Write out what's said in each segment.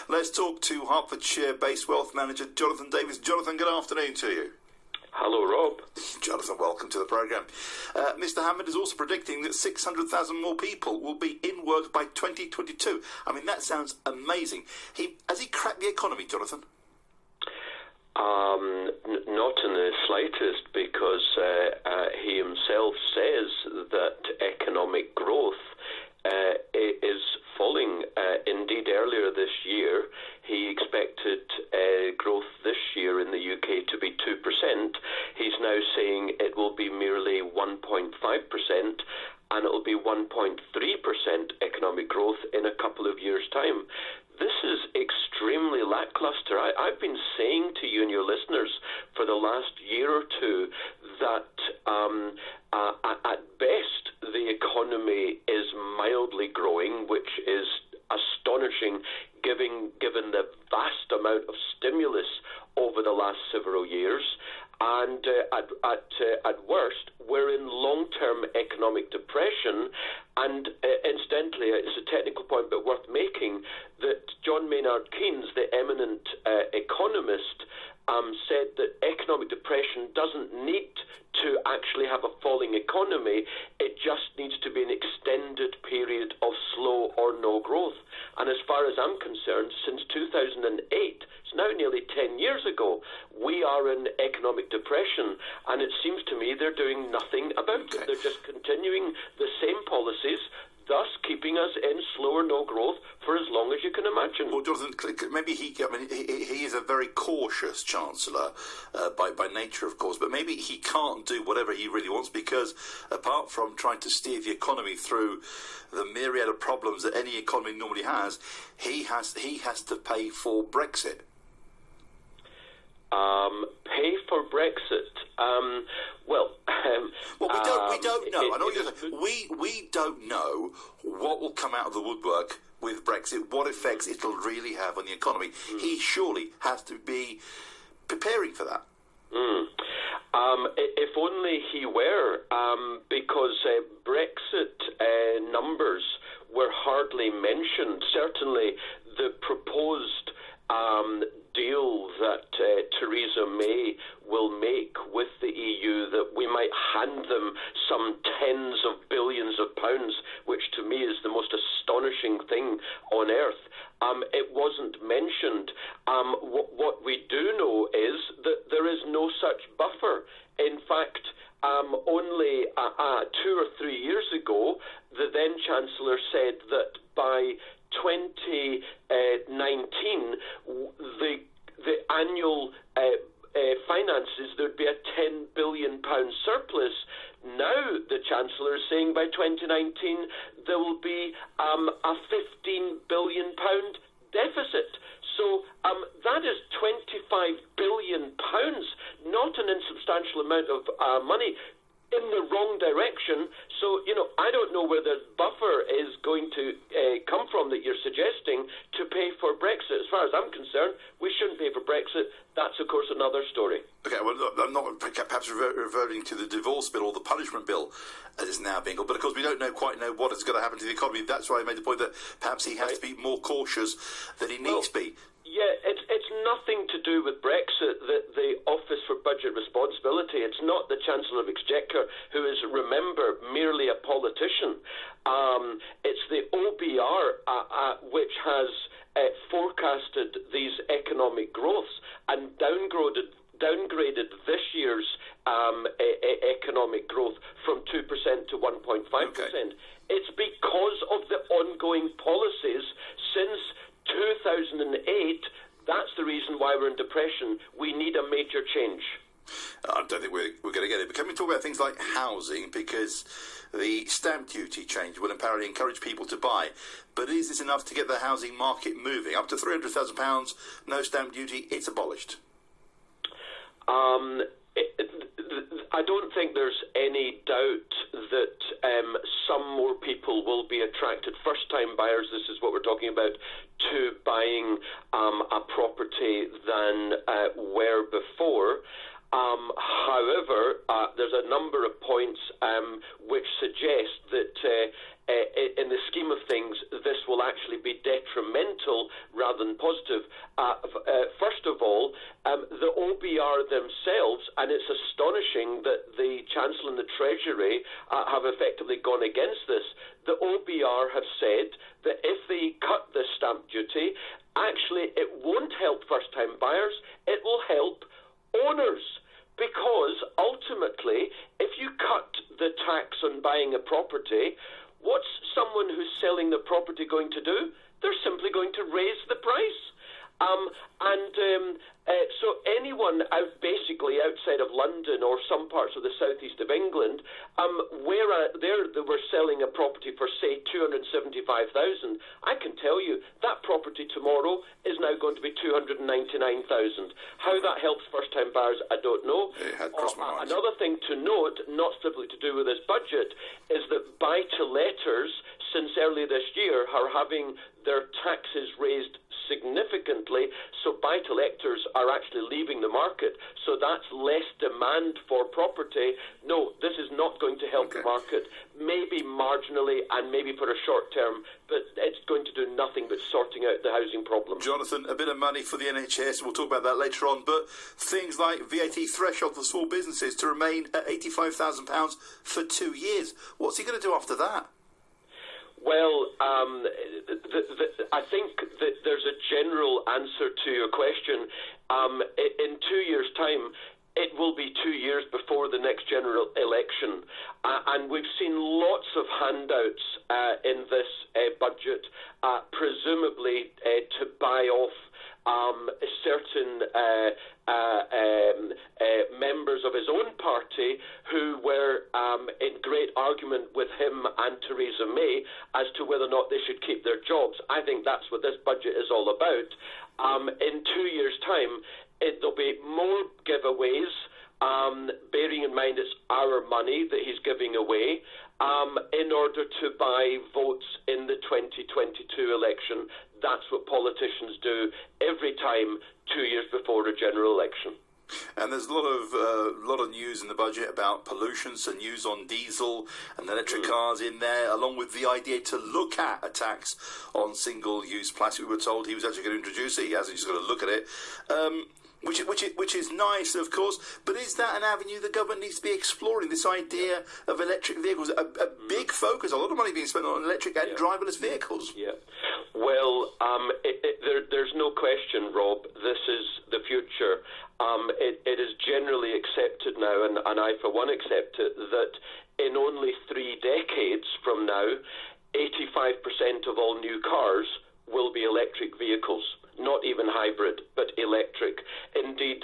Let's talk to Hertfordshire-based wealth manager Jonathan Davis. Jonathan, good afternoon to you. Hello, Rob. Jonathan, welcome to the programme. Mr. Hammond is also predicting that 600,000 more people will be in work by 2022. I mean, that sounds amazing. Has he cracked the economy, Jonathan? Not in the slightest, because he himself says that economic growth is falling. Indeed, earlier this year, he expected growth this year in the UK to be 2%. He's now saying it will be merely 1.5%, and it will be 1.3% economic growth in a couple of years' time. This is extremely lackluster. I've been saying to you and your listeners for the last year or two that at best the economy is mildly growing, which is astonishing given the vast amount of stimulus over the last several years. And at worst, we're in long-term economic depression. And incidentally, it's a technical point but worth making, that John Maynard Keynes, the eminent economist, said that economic depression doesn't need to actually have a falling economy. It just needs to be an extended period of slow or no growth. And as far as I'm concerned, since 2008, it's now nearly 10 years ago, we are in economic depression, and it seems to me they're doing nothing about it. They're just continuing the same policies, thus keeping us in slow or no growth for as long as you can imagine. Well, Jonathan, maybe he is a very cautious Chancellor by nature, of course, but maybe he can't do whatever he really wants, because apart from trying to steer the economy through the myriad of problems that any economy normally has, he has to pay for Brexit. Pay for Brexit. Well, we don't know. I know we don't know what will come out of the woodwork with Brexit, what effects it'll really have on the economy. He surely has to be preparing for that. If only he were, because Brexit numbers were hardly mentioned. Certainly, the proposed deal that Theresa May will make with the EU, that we might hand them some tens of billions of pounds, which to me is the most astonishing thing on earth. It wasn't mentioned. What we do know is that there is no such buffer. In fact, only 2 or 3 years ago, the then Chancellor said that by 2019, the annual finances, there would be a £10 billion surplus. Now the Chancellor is saying by 2019 there will be a £15 billion deficit. So that is £25 billion, not an insubstantial amount of money, in the wrong direction. So, I don't know where the buffer is going to come from that you're suggesting to pay for Brexit. As far as I'm concerned, we shouldn't pay for Brexit. That's, of course, another story. Okay, well, I'm not perhaps reverting to the divorce bill or the punishment bill as it's now being called, but of course we don't quite know what is going to happen to the economy. That's why I made the point that perhaps he has to be more cautious than he needs to be. Yeah, it's nothing to do with Brexit, the Office for Budget Responsibility. It's not the Chancellor of Exchequer, who is, remember, merely a politician. It's the OBR, which has forecasted these economic growths and downgraded this year's economic growth from 2% to 1.5%. Okay. It's because of the ongoing policies since 2008. That's the reason why we're in depression. We need a major change. I don't think we're going to get it. But can we talk about things like housing? Because the stamp duty change will apparently encourage people to buy. But is this enough to get the housing market moving? Up to £300,000, no stamp duty, it's abolished. I don't think there's any doubt that some more people will be attracted, first-time buyers, this is what we're talking about, to buying a property than were before. However, there's a number of points which suggest that in the scheme of things, this will actually be detrimental rather than positive. First of all, the OBR themselves, and it's astonishing that the Chancellor and the Treasury have effectively gone against this. The OBR have said that if they cut the stamp duty, actually it won't help first-time buyers, it will help owners. Because ultimately, if you cut the tax on buying a property, what's someone who's selling the property going to do? They're simply going to raise the price. So anyone basically outside of London or some parts of the southeast of England, where they were selling a property for, say, $275,000, I can tell you that property tomorrow is now going to be $299,000. How that helps first-time buyers, I don't know. It had crossed my mind. Another thing to note, not strictly to do with this budget, is that buy-to-letters since early this year are having their taxes raised significantly, so buy-to-letters are actually leaving the market, so that's less demand for property. No, this is not going to help the market, maybe marginally and maybe for a short term, but it's going to do nothing but sorting out the housing problem. Jonathan, a bit of money for the NHS, we'll talk about that later on, but things like VAT threshold for small businesses to remain at £85,000 for 2 years. What's he going to do after that? Well, I think that there's a general answer to your question. In 2 years' time, it will be 2 years before the next general election. And we've seen lots of handouts in this budget, presumably to buy off certain members of his own party who were in great argument with him and Theresa May as to whether or not they should keep their jobs. I think that's what this budget is all about. In 2 years' time, there'll be more giveaways, bearing in mind it's our money that he's giving away, in order to buy votes in the 2022 election. That's what politicians do every time 2 years before a general election. And there's a lot of news in the budget about pollution, so news on diesel and electric cars in there, along with the idea to look at a tax on single-use plastic. We were told he was actually going to introduce it. He hasn't, just got to look at it. Which is nice, of course, but is that an avenue the government needs to be exploring, this idea of electric vehicles? A big focus, a lot of money being spent on electric and driverless vehicles. Yeah. Well, there's no question, Rob, this is the future. It is generally accepted now, and I for one accept it, that in only 3 decades from now, 85% of all new cars will be electric vehicles. Not even hybrid, but electric. Indeed,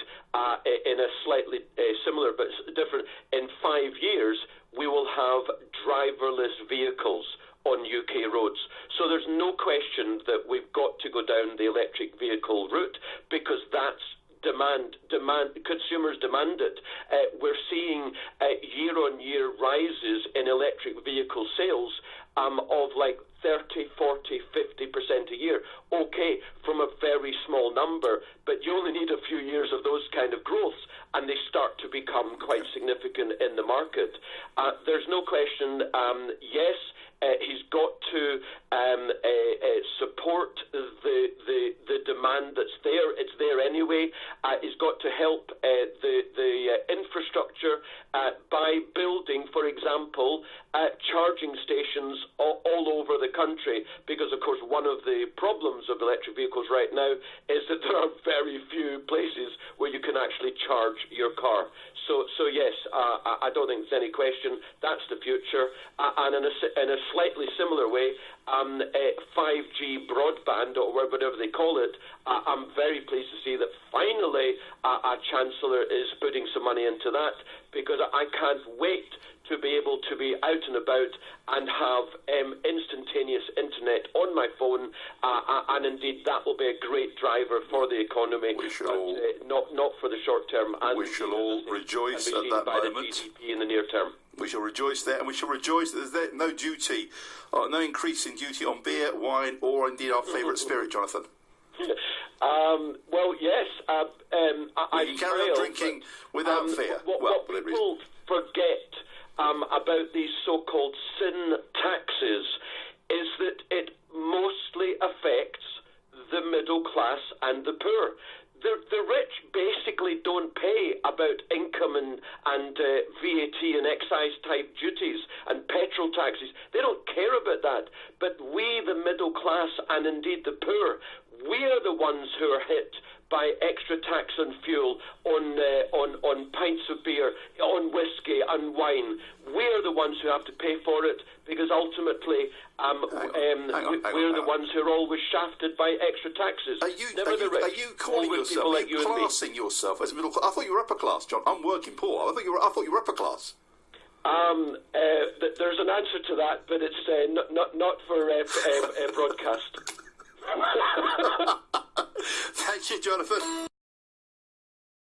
in a slightly similar but different, in 5 years, we will have driverless vehicles on UK roads. So there's no question that we've got to go down the electric vehicle route, because that's demand, consumers demand it. We're seeing year-on-year rises in electric vehicle sales of like 30, 40, 50% a year. Okay, from a very small number, but you only need a few years of those kind of growths and they start to become quite significant in the market. There's no question, yes, he's got to support the demand that's there. It's there anyway. He's got to help the infrastructure by building, for example, charging stations all over the country, because, of course, one of the problems of electric vehicles right now is that there are very few places where you can actually charge your car. So yes, I don't think there's any question. That's the future. And in a slightly similar way, 5G broadband, or whatever they call it, I'm very pleased to see that finally our Chancellor is putting some money into that, because I can't wait to be able to be out and about and have instantaneous internet on my phone, and indeed that will be a great driver for the economy, not for the short term. And we shall all rejoice at that moment. The GDP in the near term. We shall rejoice there, and we shall rejoice that there's no duty, no increase in duty on beer, wine, or indeed our favourite spirit, Jonathan. Well, yes. You carry on drinking without fear. What people forget about these so-called sin taxes is that it mostly affects the middle class and the poor. The rich basically don't pay about income and VAT and excise type duties and petrol taxes. They don't care about that. But we, the middle class, and indeed the poor, we are the ones who are hit by extra tax on fuel, on pints of beer, on whiskey and wine. We are the ones who have to pay for it because ultimately we're the ones who are always shafted by extra taxes. Are you calling yourself, are you classing yourself as middle class? I thought you were upper class, John. I'm working poor. I thought you were upper class. There's an answer to that, but it's not for broadcast. Thank you, Jonathan.